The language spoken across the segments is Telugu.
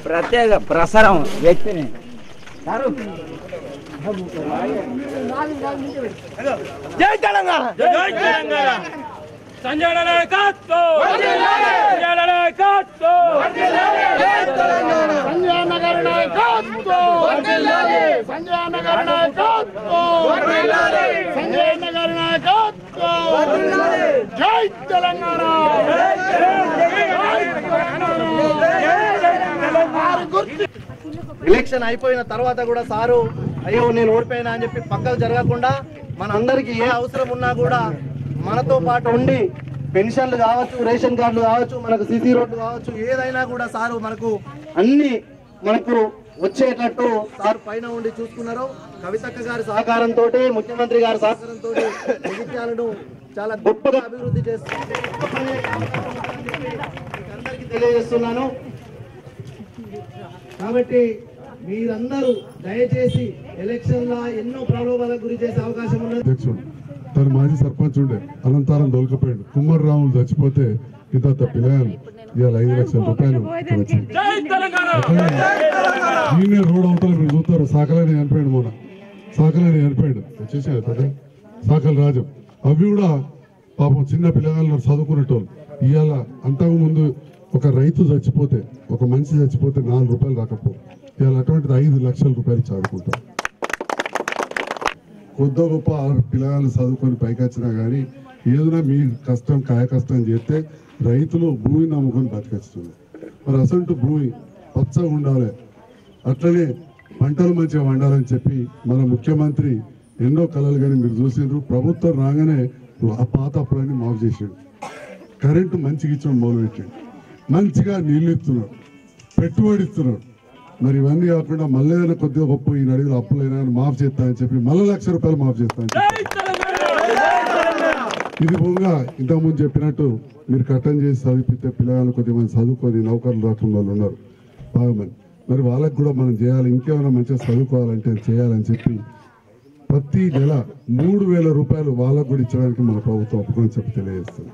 ప్రత్యేక ప్రసారం వ్యక్తిని జై తెలంగాణ జై తెలంగాణ సంజయ్ నాయకత్వం సంజయ్ నాయకత్వం సంజయ్ నగర్ నాయకత్వం సంజయ్ నగర్ నాయకత్వం సంజయ్ నగర్ నాయకత్వం జై తెలంగాణ ఎలక్షన్ అయిపోయిన తర్వాత కూడా సారు అయ్యో నేను ఓడిపోయినా అని చెప్పి పక్కకు జరగకుండా మనందరికీ ఏ అవసరం ఉన్నా కూడా మనతో పాటు ఉండి పెన్షన్లు కావచ్చు, రేషన్ కార్డులు కావచ్చు, మనకు సిసి రోడ్లు కావచ్చు, ఏదైనా కూడా సారు మనకు అన్ని మనకు వచ్చేటట్టు సారు పైన ఉండి చూసుకున్నారు. కవితక్క గారి సహకారంతో, ముఖ్యమంత్రి గారి సహకారంతో జగిత్యాలను చాలా గొప్పగా అభివృద్ధి చేస్తున్నారు. అందరికీ తెలియజేస్తున్నాను. కాబట్టి మీరందరూ దయచేసి ఎలక్షన్ లా ఎన్నో ప్రలోభాలకు గురి చేసే అవకాశం ఉన్నది. తన మాజీ సర్పంచ్ ఉండే అనంతరం దొరికిపోయాడు. కుమ్మర్రాములు చచ్చిపోతే ఇంత పిల్లలు ఇవాళ 5 లక్షల రూపాయలు ఈయన రోడ్ అవతల మీరు చూస్తారు. సాకలని చనిపోయాడు, మొన్న సాకలని చనిపోయాడు, వచ్చేసాడు కదా సాకల రాజు. అవి కూడా పాపం చిన్న పిల్లగాళ్ళు చదువుకునేటోళ్ళు. ఇవాళ అంతకు ముందు ఒక రైతు చచ్చిపోతే, ఒక మనిషి చచ్చిపోతే 4 రూపాయలు రాకపో, ఇవాళ అటువంటిది 5 లక్షల రూపాయలు చదువుకుంటాం. కొద్ది గొప్ప పిల్లగాళ్ళు చదువుకొని పైకి వచ్చినా కానీ ఏదైనా మీ కష్టం కాయ కష్టం చేస్తే రైతులు భూమిని నమ్ముకొని బతికేస్తుంది. మరి అసలు భూమి పచ్చగా ఉండాలి, అట్లనే పంటలు మంచిగా వండాలని చెప్పి మన ముఖ్యమంత్రి ఎన్నో కళలు కానీ మీరు చూసిండ్రు. ప్రభుత్వం రాగానే ఆ పాత అప్పులన్నీ మాఫ్ చేసాడు, కరెంటు మంచిగా ఇచ్చడం మొదలుపెట్టాడు, మంచిగా నీళ్ళు ఇస్తున్నాడు, పెట్టుబడి ఇస్తున్నాడు. మరి ఇవన్నీ కాకుండా మళ్ళీ ఏదైనా కొద్దిగా గొప్ప ఈ అడుగులు అప్పులైనా మాఫ్ చేస్తానని చెప్పి మళ్ళీ 1 లక్ష రూపాయలు మాఫ్ చేస్తానని ఇది భూమిగా ఇంతకుముందు చెప్పినట్టు మీరు కట్టం చేసి చదివితే పిల్లగాళ్ళు కొద్దిమంది చదువుకొని నౌకర్లు రాకుండా వాళ్ళు ఉన్నారు బాగా మంది. మరి వాళ్ళకు కూడా మనం చేయాలి, ఇంకేమైనా మంచిగా చదువుకోవాలంటే చేయాలని చెప్పి ప్రతి నెల 3,000 రూపాయలు వాళ్ళకు కూడా ఇచ్చడానికి మన ప్రభుత్వం ఒప్పుకొని చెప్పి తెలియజేస్తుంది.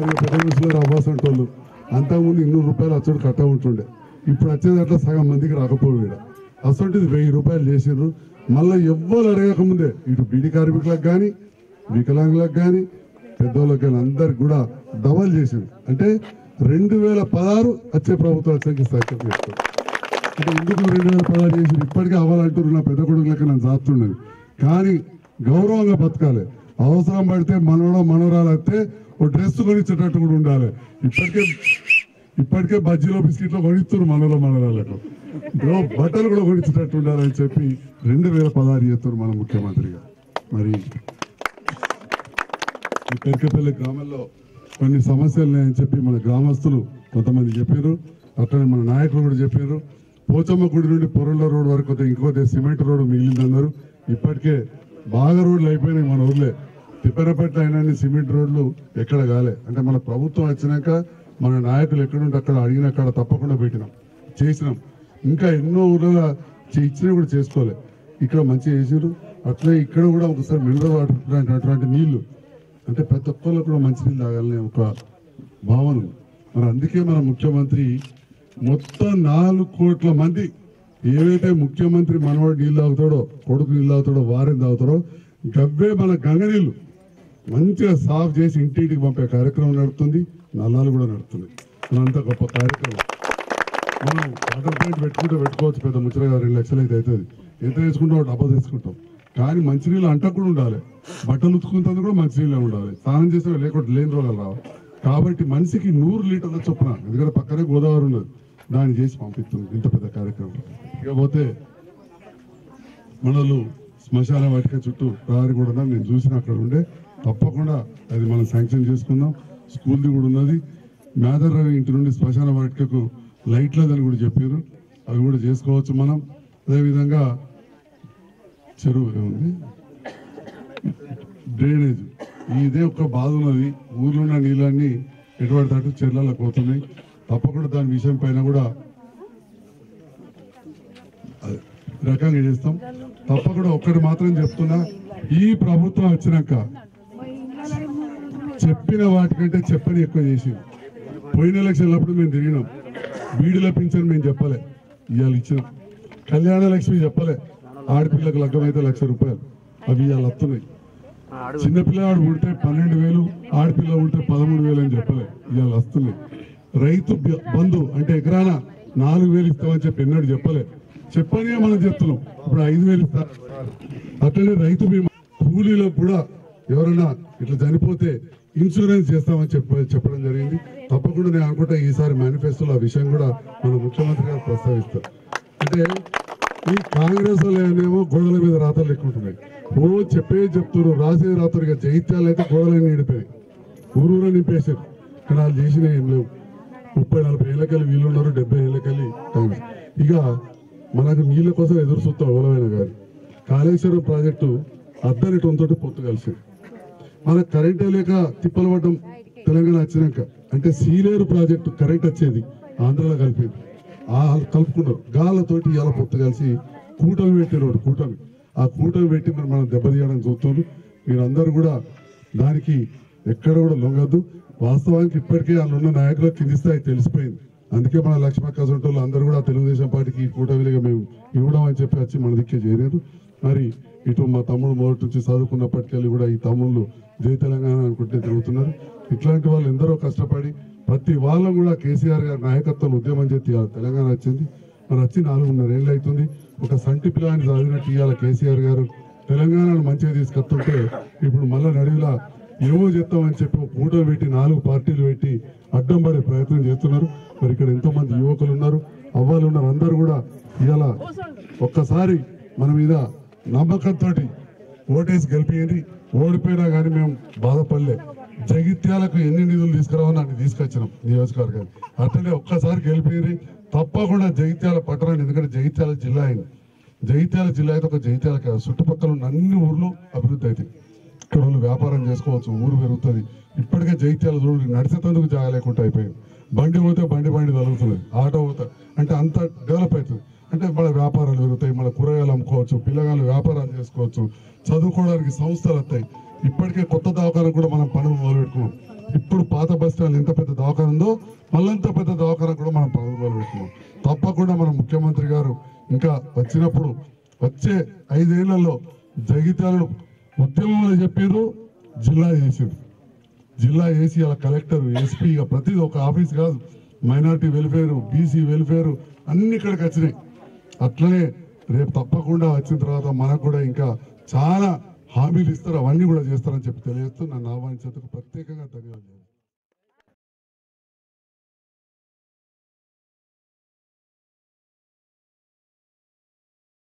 మరి పెద్ద మనుషులు అవ్వాల్సిన అంతకుముందు 200 రూపాయలు అచ్చుడు కట్ట ఉంటుండే, ఇప్పుడు వచ్చేదట్లా సగం మందికి రాకపోయాడు. అసలు 1000 రూపాయలు చేసిండ్రు. మళ్ళీ ఎవ్వరు అడగకముందే ఇటు బీడీ కార్మికులకు కానీ, వికలాంగులకు కానీ, పెద్దోళ్ళకి కానీ అందరికి కూడా డబల్ చేసిండు. అంటే 2016 వచ్చే ప్రభుత్వం వచ్చాక సత్యం చేస్తారు. అంటే ఎందుకు 2016 చేసి ఇప్పటికే అవ్వాలంటారు. నా పెద్ద కొడుకులకి నన్ను చాస్తుండదు, కానీ గౌరవంగా బతకాలి. అవసరం పడితే మనవరాలు వస్తే ఒక డ్రెస్ కొనిచ్చేటట్టు కూడా ఉండాలి. ఇప్పటికే బజ్జీలో బిస్కెట్లో కొనిస్తున్నారు మనవరాలకు, బట్టలు కూడా కొనిచ్చేటట్టు ఉండాలని చెప్పి 2016 చేస్తారు మన ముఖ్యమంత్రిగా. మరి ఈ పెరకపల్లి గ్రామంలో కొన్ని సమస్యలు ఉన్నాయని చెప్పి మన గ్రామస్తులు కొంతమంది చెప్పారు, అక్కడ మన నాయకులు కూడా చెప్పారు. పోచమ్మ గుడి నుండి పొరల రోడ్ వరకు ఇంకోటి సిమెంట్ రోడ్డు మిగిలిందన్నారు. ఇప్పటికే బాగా రోడ్లు అయిపోయినాయి మన ఊర్లే. తిప్పరపట్ల అయినా సిమెంట్ రోడ్లు ఎక్కడ కాలే. అంటే మన ప్రభుత్వం వచ్చినాక మన నాయకులు ఎక్కడుంటే అక్కడ అడిగిన అక్కడ తప్పకుండా పెట్టినాం, చేసినాం. ఇంకా ఎన్నో ఊర్లలో ఇచ్చినా కూడా చేసుకోలే, ఇక్కడ మంచిగా చేసారు. అట్లే ఇక్కడ కూడా ఒకసారి మినరల్ వాటర్ అటువంటి నీళ్లు అంటే ప్రతి ఒక్కళ్ళు కూడా మంచినీళ్ళు తాగాలనే ఒక భావన. మరి అందుకే మన ముఖ్యమంత్రి మొత్తం 4 కోట్ల మంది ఏవైతే ముఖ్యమంత్రి మనవాడు నీళ్ళు తాగుతాడో, కొడుకు నీళ్ళు తాగుతాడో, వారిని తాగుతాడో గవ్వే మన గంగ నీళ్ళు మంచిగా సాఫ్ చేసి ఇంటింటికి పంపే కార్యక్రమం నడుస్తుంది. నల్లాలు కూడా నడుస్తున్నాయి. మనంతా గొప్ప కార్యక్రమం. మనం వాటర్ ప్లాంట్ పెట్టుకోవచ్చు, పెద్ద ముచ్చటగా 2 లక్షలు అయితే అవుతుంది. ఎంత తీసుకుంటాం, డబ్బా తీసుకుంటాం. కానీ మంచినీళ్ళు అంట కూడా ఉండాలి, బట్టలు ఉతుకుంటుంది కూడా మంచినీళ్ళే ఉండాలి, స్నానం చేసే లేకపోతే లేని రోగాలు రావు. కాబట్టి మనిషికి 100 లీటర్ల చొప్పున, ఎందుకంటే పక్కనే గోదావరి ఉన్నది, దాన్ని చేసి పంపిస్తుంది. ఇంత పెద్ద కార్యక్రమం. ఇకపోతే మనలు శ్మశాన వాటిక చుట్టూ ప్రహరీ కూడా ఉన్నది, నేను చూసిన అక్కడ ఉండే. తప్పకుండా అది మనం శాంక్షన్ చేసుకుందాం. స్కూల్ది కూడా ఉన్నది. మేదర్ రవి ఇంటి నుండి శ్మశాన వాటికకు లైట్లేదని కూడా చెప్పారు, అవి కూడా చేసుకోవచ్చు మనం. అదేవిధంగా చెరువు ఏముంది, డ్రైనేజ్, ఇదే ఒక్క బాధ ఉన్నది. ఊర్లో ఉన్న నీళ్ళన్నీ ఎటువంటి తట్టు చెర్లకు పోతున్నాయి. తప్పకుండా దాని విషయం పైన కూడా రకంగా చేస్తాం. తప్పకుండా ఒక్కటి మాత్రం చెప్తున్నా, ఈ ప్రభుత్వం వచ్చినాక చెప్పిన వాటికంటే చెప్పని ఎక్కువ చేసింది. పోయిన ఎలక్షన్లప్పుడు మేము తిరిగినాం, బీడీల పింఛన్ మేము చెప్పలే, ఇవాళ ఇచ్చినాం. కళ్యాణ లక్ష్మి చెప్పలే, ఆడపిల్లకు లగ్గమైతే 1,00,000 రూపాయలు, అవి ఇవాళ వస్తున్నాయి. చిన్నపిల్లవాడు ఉంటే 12,000, ఆడపిల్ల ఉంటే 13,000 అని చెప్పలే, ఇవాళ వస్తున్నాయి. రైతు బంధు అంటే ఎకరాన 4,000 ఇస్తామని చెప్పి ఎన్నడూ చెప్పలే, చెప్పనే మనం చెప్తున్నాం. ఇప్పుడు 5,000 ఇస్తా. అట్లనే రైతు బీమా, కూలీలకు కూడా ఎవరైనా ఇట్లా చనిపోతే ఇన్సూరెన్స్ చేస్తామని చెప్పడం జరిగింది. తప్పకుండా నేను అనుకుంటా ఈసారి మేనిఫెస్టోలో ఆ విషయం కూడా మన ముఖ్యమంత్రి గారు ప్రస్తావిస్తారు. అంటే ఈ కాంగ్రెస్ ఏమో గోడల మీద రాతలు ఎక్కుంటున్నాయి, ఓ చెప్తున్నారు, రాసే రాత్రుగా జైత్యాలు అయితే గోడలని నిండిపోయాయి, ఊరూరు నింపేశారు. కానీ వాళ్ళు చేసినా ఏం లేవు. 30-40 ఏళ్ళకెళ్ళి వీళ్ళు ఉన్నారు, 70 ఏళ్ళకెళ్ళి కాంగ్రెస్. ఇక మనకు నీళ్ళ కోసం ఎదురు చూస్తాం ఎవరైనా కానీ. కాళేశ్వరం ప్రాజెక్టు అద్దరి టొంతోటి పొత్తు కలిసింది. మనకు కరెంటే లేక తిప్పలు పడ్డం తెలంగాణ వచ్చినాక. అంటే సీలేరు ప్రాజెక్టు కరెంట్ వచ్చేది ఆంధ్రాలో కలిపింది, కలుపుకున్నారు. గాళ్ళతోటి ఇలా పొత్తు కలిసి కూటమి పెట్టినోడు, కూటమి. ఆ కూటమి పెట్టి మనం దెబ్బతీయడానికి చూస్తున్నారు. మీరందరూ కూడా దానికి ఎక్కడ కూడా లొంగద్దు. వాస్తవానికి ఇప్పటికే అందులో నాయకులకు కింది స్థాయి తెలిసిపోయింది. అందుకే మన లక్ష్మక్క సొంటోళ్ళు అందరూ కూడా తెలుగుదేశం పార్టీకి కూటమిగా మేము ఇవ్వడం అని చెప్పి వచ్చి మన దిక్కే చేయలేదు. మరి ఇటు మా తమ్ముడు మొదటి నుంచి చదువుకున్నప్పటికెళ్ళి కూడా ఈ తమ్ముళ్ళు జై తెలంగాణ అనుకుంటే తిరుగుతున్నారు. ఇట్లాంటి వాళ్ళు ఎందరో కష్టపడి ప్రతి వాళ్ళం కూడా కేసీఆర్ గారి నాయకత్వం ఉద్యమం చేసి తెలంగాణ వచ్చింది. మరి వచ్చి 4.5 ఏళ్ళు అవుతుంది. ఒక సంటి పిల్లాన్ని చదివినట్టు ఇవాళ కేసీఆర్ గారు తెలంగాణను మంచిగా తీసుకొస్తుంటే ఇప్పుడు మళ్ళా నడివిలా ఏమో చెప్తామని చెప్పి కూటమి పెట్టి 4 పార్టీలు పెట్టి అడ్డం పడే ప్రయత్నం చేస్తున్నారు. మరి ఇక్కడ ఎంతో మంది యువకులు ఉన్నారు, అవ్వాలు ఉన్నారు. అందరూ కూడా ఇవాళ ఒక్కసారి మన మీద నమ్మకంతో ఓటేసి గెలిపియండి. ఓడిపోయినా కానీ మేము బాధపడలే. జగిత్యాలకు ఎన్ని నిధులు తీసుకురావని అన్ని తీసుకొచ్చినాం నియోజకవర్గాన్ని. అట్లనే ఒక్కసారి గెలిపియండి. తప్పకుండా జగిత్యాల పట్టణాన్ని, ఎందుకంటే జగిత్యాల జిల్లా అయింది. జగిత్యాల జిల్లా అయితే ఒక జగిత్యాల కాదు, చుట్టుపక్కల ఉన్న అన్ని ఊర్లు అభివృద్ధి అవుతాయి. ఇక్కడ వాళ్ళు వ్యాపారం చేసుకోవచ్చు, ఊరు పెరుగుతుంది. ఇప్పటికే జగిత్యాల చూడండి, నడిచేందుకు జాగా లేకుండా అయిపోయింది. బండి పోతే బండి తగులుతుంది, ఆటో పోతే, అంటే అంత డెవలప్ అవుతుంది. అంటే మన వ్యాపారాలు పెరుగుతాయి, మన కూరగాయలు అమ్ముకోవచ్చు, పిల్లగాళ్ళు వ్యాపారాలు చేసుకోవచ్చు, చదువుకోవడానికి సంస్థలు వస్తాయి. ఇప్పటికే కొత్త దవాఖాన కూడా మనం పనులు మొదలు పెట్టుకున్నాం. ఇప్పుడు పాత బస్ స్టాండ్ ఎంత పెద్ద దవాఖాన ఉందో మళ్ళంత పెద్ద దవాఖాన కూడా మనం పనులు మొదలు పెట్టుకున్నాం. తప్పకుండా మన ముఖ్యమంత్రి గారు ఇంకా వచ్చినప్పుడు వచ్చే 5 ఏళ్లలో జగిత్యాలను ఉద్యమంలో చెప్పారు, జిల్లా చేసింది. జిల్లా చేసి అలా కలెక్టర్, ఎస్పీ, ప్రతిదీ ఒక ఆఫీస్ కాదు, మైనార్టీ వెల్ఫేర్, బీసీ వెల్ఫేర్ అన్ని ఇక్కడికి వచ్చినాయి. అట్లనే రేపు తప్పకుండా వచ్చిన తర్వాత మనకు కూడా ఇంకా చాలా హామీలు ఇస్తారు, అవన్నీ కూడా చేస్తారని చెప్పి తెలియజేస్తూ నన్ను ఆహ్వానించేందుకు ప్రత్యేకంగా ధన్యవాదాలు.